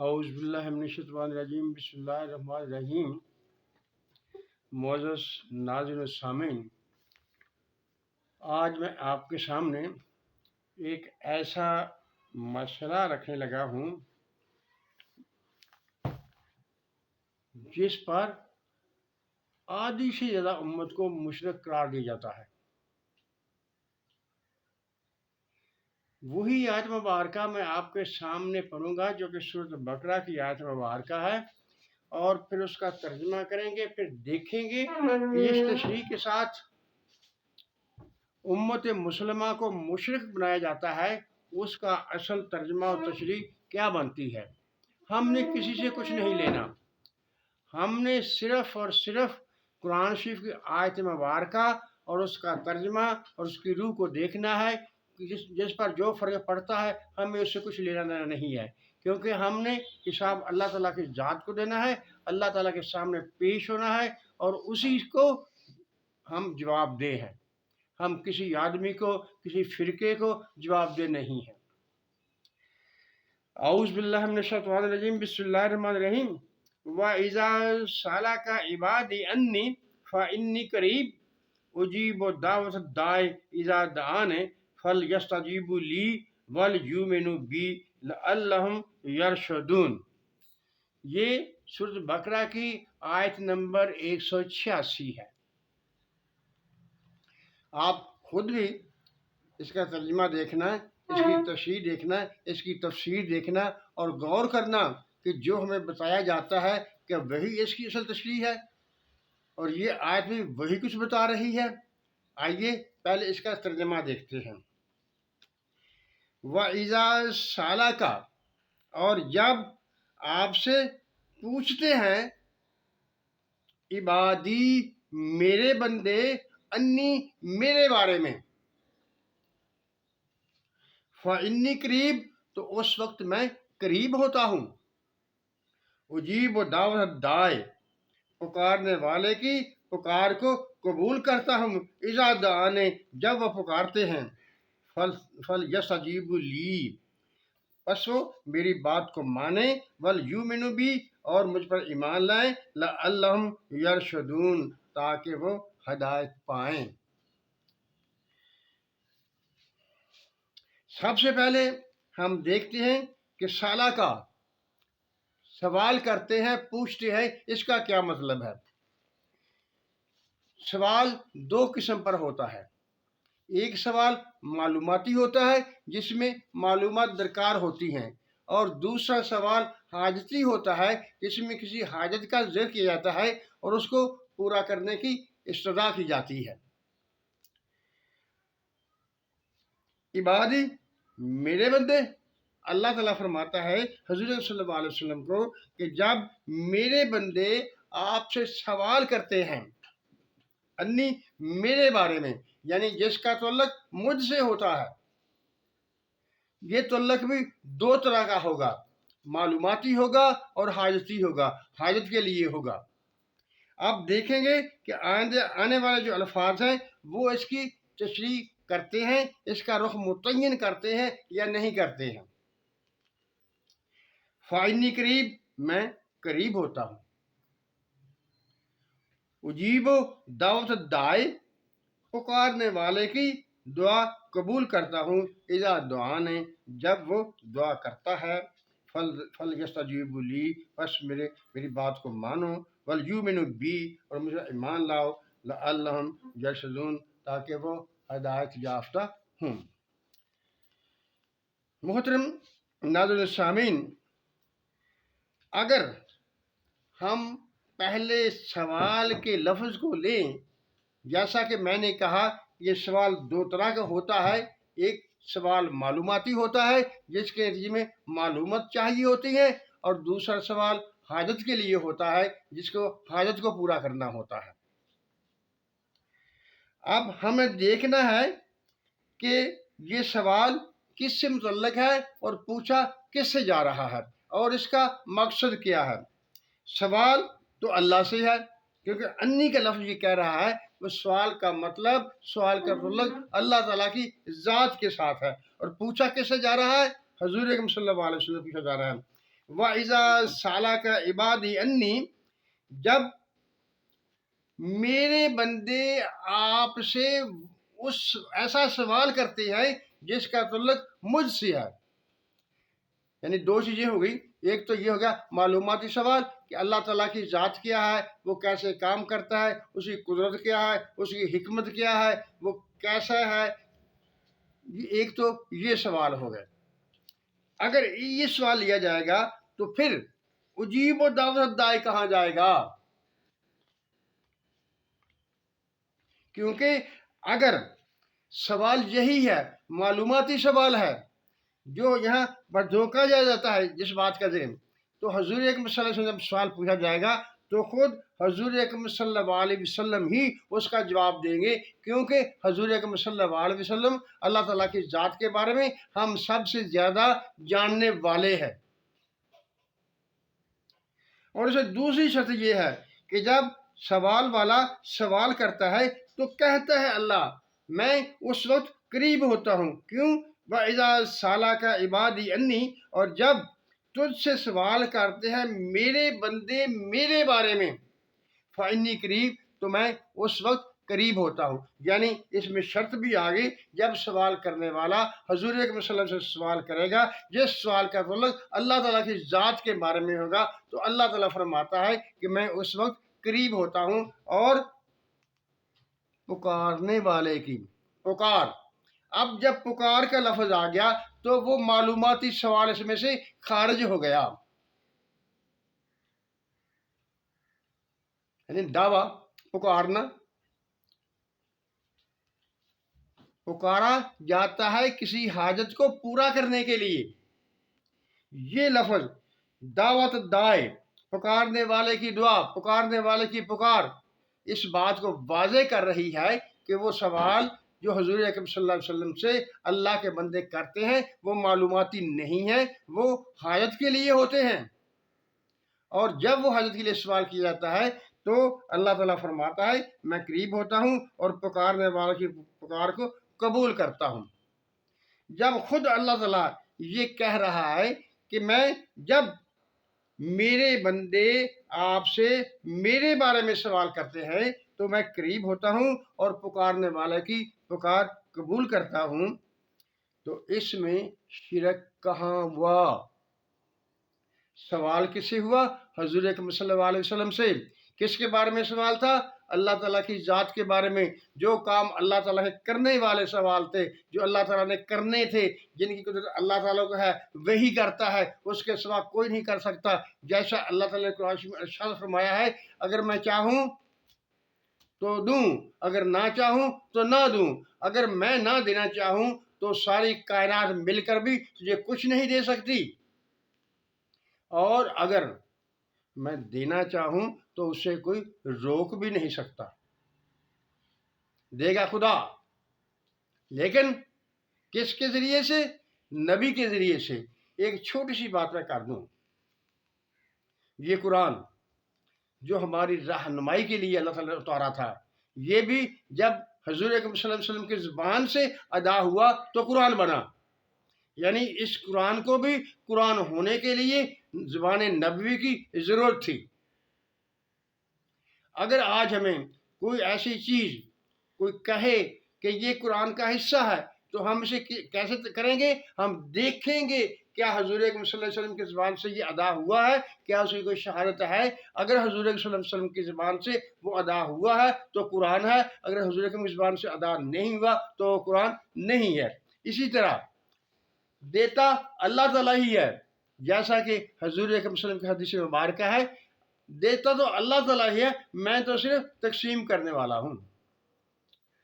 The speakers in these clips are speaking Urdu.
اعوذ باللہ من الشیطان الرجیم بسم اللہ الرحمن الرحیم۔ معزز ناظرین و سامعین، آج میں آپ کے سامنے ایک ایسا مسئلہ رکھنے لگا ہوں جس پر آدھی سے زیادہ امت کو مشرک قرار دیا جاتا ہے۔ وہی آیت مبارکہ میں آپ کے سامنے پڑھوں گا جو کہ سورۃ بقرہ کی آیت مبارکہ ہے، اور پھر اس کا ترجمہ کریں گے، پھر دیکھیں گے کہ اس تشریح کے ساتھ امت مسلمہ کو مشرک بنایا جاتا ہے، اس کا اصل ترجمہ اور تشریح کیا بنتی ہے۔ ہم نے کسی سے کچھ نہیں لینا، ہم نے صرف اور صرف قرآن شریف کی آیت مبارکہ اور اس کا ترجمہ اور اس کی روح کو دیکھنا ہے۔ جس پر جو فرق پڑتا ہے ہمیں اس سے کچھ لینا دینا نہیں ہے، کیونکہ ہم نے حساب اللہ تعالیٰ کی ذات کو دینا ہے، اللہ تعالیٰ کے سامنے پیش ہونا ہے، اور اسی کو ہم جواب دہ ہیں۔ ہم کسی آدمی کو، کسی فرقے کو جواب دہ نہیں ہیں۔ اعوذ باللہ من الشیطان الرجیم بسم اللہ الرحمن الرحیم۔ وَإِذَا سَأَلَكَ عِبَادِي عَنِّي فَإِنِّي قَرِيبٌ أُجِيبُ دَعْوَةَ الدَّاعِ إِذَا دَعَانِ فَلْيَسْتَجِیبُوا لِی وَلْیُؤْمِنُوا بِی لَعَلَّہُم یرشدون۔ یہ سورۃ بقرہ کی آیت نمبر 186 ہے۔ آپ خود بھی اس کا ترجمہ دیکھنا، اس کی تشریح دیکھنا، اس کی تفسیر دیکھنا، اور غور کرنا کہ جو ہمیں بتایا جاتا ہے کہ وہی اس کی اصل تشریح ہے، اور یہ آیت بھی وہی کچھ بتا رہی ہے۔ آئیے پہلے اس کا ترجمہ دیکھتے ہیں۔ وَإِذَا سَأَلَكَ، اور جب آپ سے پوچھتے ہیں عبادی میرے بندے، انی میرے بارے میں، فَإِنِّی قریب تو اس وقت میں قریب ہوتا ہوں، اجیب دعوت الداع پکارنے والے کی پکار کو قبول کرتا ہوں، اذا دعانے جب وہ پکارتے ہیں، فَلْیَسْتَجِیبُوا لِی پس وہ میری بات کو مانیں، وَلْیُؤْمِنُوا بِی اور مجھ پر ایمان لائیں، لَعَلَّہُم یرشدون تاکہ وہ ہدایت پائیں۔ سب سے پہلے ہم دیکھتے ہیں کہ سالہ کا سوال کرتے ہیں، پوچھتے ہیں، اس کا کیا مطلب ہے۔ سوال دو قسم پر ہوتا ہے۔ ایک سوال معلوماتی ہوتا ہے جس میں معلومات درکار ہوتی ہیں، اور دوسرا سوال حاجتی ہوتا ہے جس میں کسی حاجت کا ذکر کیا جاتا ہے اور اس کو پورا کرنے کی استدعا کی جاتی ہے۔ عبادی میرے بندے، اللہ تعالیٰ فرماتا ہے حضور صلی اللہ علیہ وسلم کو کہ جب میرے بندے آپ سے سوال کرتے ہیں انی میرے بارے میں، یعنی جس کا تعلق مجھ سے ہوتا ہے، یہ تعلق بھی دو طرح کا ہوگا، معلوماتی ہوگا اور حاجتی ہوگا، حاجت کے لیے ہوگا۔ اب دیکھیں گے کہ آنے والے جو الفاظ ہیں وہ اس کی تشریح کرتے ہیں، اس کا رخ متعین کرتے ہیں یا نہیں کرتے ہیں۔ فَإِنِّی قریب میں قریب ہوتا ہوں، اجیب دعوت الداع پکارنے والے کی دعا قبول کرتا ہوں، اذا دعانے جب وہ دعا کرتا ہے، فَلْیَسْتَجِیبُوا لِی پس میری بات کو مانو، وَلْیُؤْمِنُوا بِی اور مجھے ایمان لاؤ، لَعَلَّہُم یرشدون تاکہ وہ ہدایت یافتہ ہوں۔ محترم ناظرین سامعین، اگر ہم پہلے سوال کے لفظ کو لیں، جیسا کہ میں نے کہا یہ سوال دو طرح کا ہوتا ہے۔ ایک سوال معلوماتی ہوتا ہے جس کے نتیجے میں معلومات چاہیے ہوتی ہے، اور دوسرا سوال حاجت کے لیے ہوتا ہے جس کو حاجت کو پورا کرنا ہوتا ہے۔ اب ہمیں دیکھنا ہے کہ یہ سوال کس سے متعلق ہے اور پوچھا کس سے جا رہا ہے، اور اس کا مقصد کیا ہے۔ سوال تو اللہ سے ہے، کیونکہ انی کا لفظ یہ کہہ رہا ہے وہ سوال کا مطلب، سوال کا تعلق اللہ تعالیٰ کی ذات کے ساتھ ہے، اور پوچھا کس سے جا رہا ہے، حضور اکرم صلی اللہ علیہ وسلم پوچھا جا رہا ہے۔ وَإِذَا سَأَلَكَ عِبَادِي أَنِّي، جب میرے بندے آپ سے اس ایسا سوال کرتے ہیں جس کا تعلق مجھ سے ہے. یعنی دو چیزیں ہو گئی. ایک تو یہ ہو گیا معلوماتی سوال کہ اللہ تعالیٰ کی ذات کیا ہے، وہ کیسے کام کرتا ہے، اس کی قدرت کیا ہے، اس کی حکمت کیا ہے، وہ کیسا ہے. ایک تو یہ سوال ہو گئے. اگر یہ سوال لیا جائے گا تو پھر اجیب و دعوت دائی کہاں جائے گا؟ کیونکہ اگر سوال یہی ہے، معلوماتی سوال ہے، جو یہاں پر دھوکہ دیا جاتا ہے جس بات کا ذہن، تو حضور اکرم صلی اللہ علیہ وسلم جب سوال پوچھا جائے گا تو خود حضور اکرم صلی اللہ علیہ وسلم ہی اس کا جواب دیں گے، کیونکہ حضور اکرم صلی اللہ علیہ وسلم اللہ تعالیٰ کی ذات کے بارے میں ہم سب سے زیادہ جاننے والے ہیں. اور اسے دوسری شرط یہ ہے کہ جب سوال والا سوال کرتا ہے تو کہتا ہے اللہ، میں اس وقت قریب ہوتا ہوں. کیوں؟ وَإِذَا سَأَلَكَ عِبَادِي أَنِّي، اور جب تجھ سے سوال کرتے ہیں میرے بندے میرے بارے میں، فَإِنِّي قریب، تو میں اس وقت قریب ہوتا ہوں. یعنی اس میں شرط بھی آ گئی، جب سوال کرنے والا حضور اکرم صلی اللہ علیہ وسلم سے سوال کرے گا جس سوال کا تعلق اللہ تعالیٰ کی ذات کے بارے میں ہوگا، تو اللہ تعالیٰ فرماتا ہے کہ میں اس وقت قریب ہوتا ہوں. اور پکارنے والے کی پکار، اب جب پکار کا لفظ آ گیا تو وہ معلوماتی سوال اس میں سے خارج ہو گیا. یعنی دعویٰ، پکارنا، پکارا جاتا ہے کسی حاجت کو پورا کرنے کے لیے. یہ لفظ دعوت دائے، پکارنے والے کی دعا، پکارنے والے کی پکار، اس بات کو واضح کر رہی ہے کہ وہ سوال جو حضور اکرم صلی اللہ علیہ وسلم سے اللہ کے بندے کرتے ہیں وہ معلوماتی نہیں ہیں، وہ حاجت کے لیے ہوتے ہیں. اور جب وہ حاجت کے لیے سوال کیا جاتا ہے تو اللہ تعالیٰ فرماتا ہے میں قریب ہوتا ہوں اور پکارنے والے کی پکار کو قبول کرتا ہوں. جب خود اللہ تعالیٰ یہ کہہ رہا ہے کہ میں جب میرے بندے آپ سے میرے بارے میں سوال کرتے ہیں تو میں قریب ہوتا ہوں اور پکارنے والے کی پکار قبول کرتا ہوں، تو اس میں شرک کہاں ہوا؟ سوال کس سے ہوا؟ حضور اکرم صلی اللہ علیہ وسلم سے. کس کے بارے میں سوال تھا؟ اللہ تعالیٰ کی ذات کے بارے میں. جو کام اللہ تعالیٰ کے کرنے والے سوال تھے، جو اللہ تعالیٰ نے کرنے تھے، جن کی قدرت اللہ تعالیٰ کو ہے وہی کرتا ہے، اس کے سوا کوئی نہیں کر سکتا. جیسا اللہ تعالیٰ نے قرآن میں ارشاد فرمایا ہے اگر میں چاہوں تو دوں، اگر نہ چاہوں تو نہ دوں. اگر میں نہ دینا چاہوں تو ساری کائنات مل کر بھی تجھے کچھ نہیں دے سکتی، اور اگر میں دینا چاہوں تو اسے کوئی روک بھی نہیں سکتا. دے گا خدا، لیکن کس کے ذریعے سے؟ نبی کے ذریعے سے. ایک چھوٹی سی بات میں کر دوں، یہ قرآن جو ہماری رہنمائی کے لیے اللہ تعالیٰ نے اتارا تھا، یہ بھی جب حضور اکرم صلی اللہ علیہ وسلم کی زبان سے ادا ہوا تو قرآن بنا. یعنی اس قرآن کو بھی قرآن ہونے کے لیے زبان نبوی کی ضرورت تھی. اگر آج ہمیں کوئی ایسی چیز کوئی کہے کہ یہ قرآن کا حصہ ہے تو ہم اسے کیسے کریں گے؟ ہم دیکھیں گے کیا حضور اکرم صلی اللہ علیہ وسلم کی زبان سے یہ ادا ہوا ہے، کیا اس کی کوئی شہادت ہے. اگر حضور اکرم صلی اللہ علیہ وسلم کی زبان سے وہ ادا ہوا ہے تو قرآن ہے، اگر حضور اکرم کی زبان سے ادا نہیں ہوا تو قرآن نہیں ہے. اسی طرح دیتا اللہ تعالیٰ ہی ہے، جیسا کہ حضور اکرم صلی اللہ علیہ وسلم کی حدیث مبارکہ ہے دیتا تو اللہ تعالیٰ ہی ہے، میں تو صرف تقسیم کرنے والا ہوں.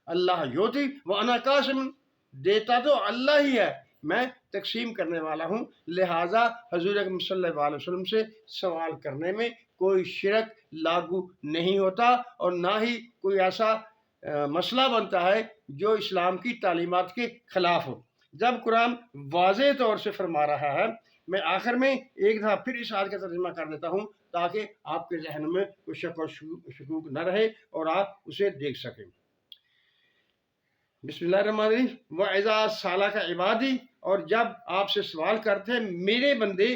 اللہ یوتی وانا قاسم، دیتا تو اللہ ہی ہے، میں تقسیم کرنے والا ہوں. لہٰذا حضور اکرم صلی اللہ علیہ وسلم سے سوال کرنے میں کوئی شرک لاگو نہیں ہوتا، اور نہ ہی کوئی ایسا مسئلہ بنتا ہے جو اسلام کی تعلیمات کے خلاف ہو. جب قرآن واضح طور سے فرما رہا ہے، میں آخر میں ایک دفعہ پھر اس آیت کا ترجمہ کر دیتا ہوں تاکہ آپ کے ذہن میں کوئی شک اور شکوک نہ رہے اور آپ اسے دیکھ سکیں. بسم اللہ الرحمن الرحیم. وَإِذَا سَأَلَكَ عِبَادِي، اور جب آپ سے سوال کرتے ہیں میرے بندے